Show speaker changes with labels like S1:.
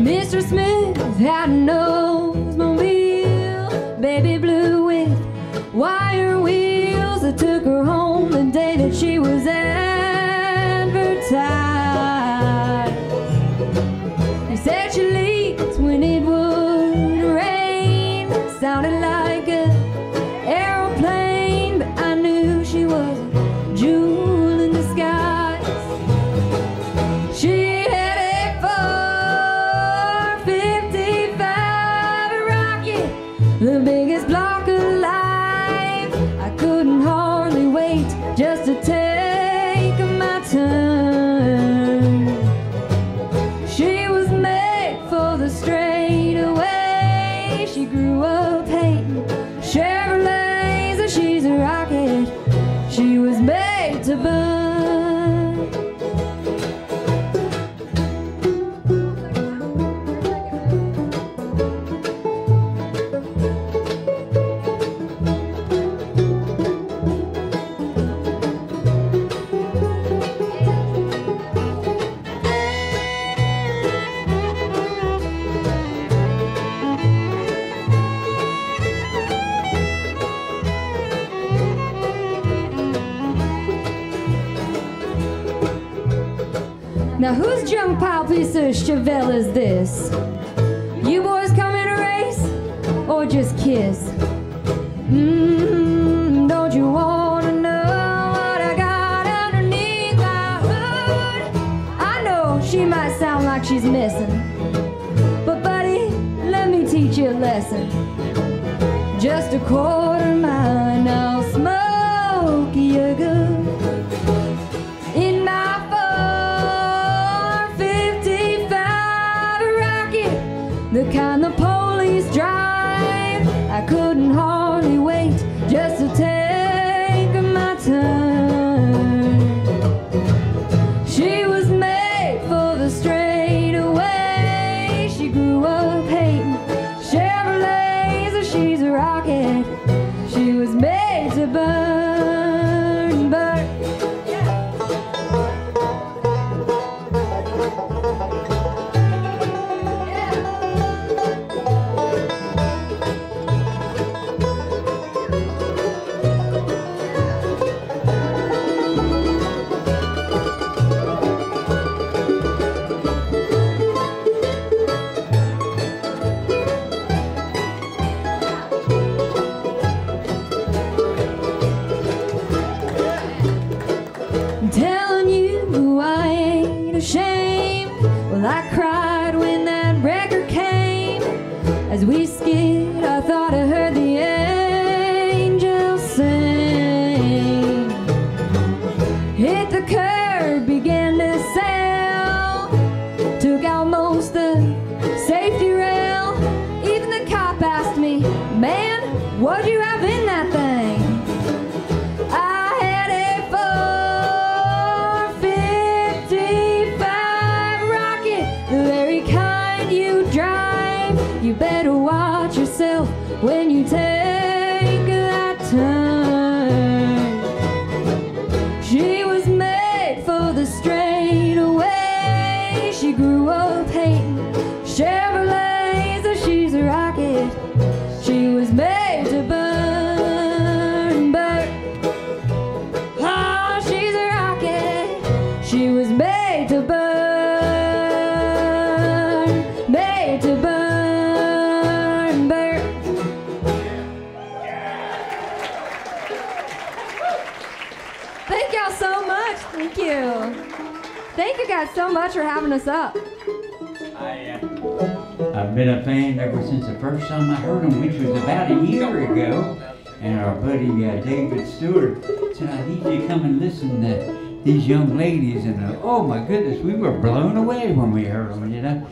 S1: Mr. Smith had an Oldsmobile, baby blue with wire wheels that took her home the day that she was advertised. He said she leaked when it would rain, sounded like an aeroplane, but I knew she was a jewel in disguise. She the biggest block alive. I couldn't hardly wait just to take my turn. She was made for the straightaway. She grew up hating Chevrolets, and she's a rocket. She was made to burn. Now whose junk pile piece of Chevelle is this? You boys come in a race or just kiss? Don't you wanna know what I got underneath my hood? I know she might sound like she's missing, but buddy, let me teach you a lesson. Just a quarter mile, now smoke you good. In my the kind the police drive, I couldn't hardly wait just to take my turn. She was made for the straightaway. She grew up hating Chevrolets, and she's a rocket. She was made to burn, burn. Telling you I ain't ashamed. Well, I cried when that record came. As we skid, I thought I heard the angels sing. Hit the curb, began to sail, took out most the safety rail. Even the cop asked me, man, what'd you have in that thing? You better watch yourself when you take that turn. She was made for the straightaway. She grew up hating Chevrolets, and she's a rocket. She was made to burn, burn. Oh, she's a rocket. She was made to burn, made to burn. Thank y'all so much. Thank you. Thank you guys so much for having us up.
S2: I've been a fan ever since the first time I heard them, which was about a year ago. And our buddy David Stewart said, I need you to come and listen to these young ladies. And oh my goodness, we were blown away when we heard them, you know.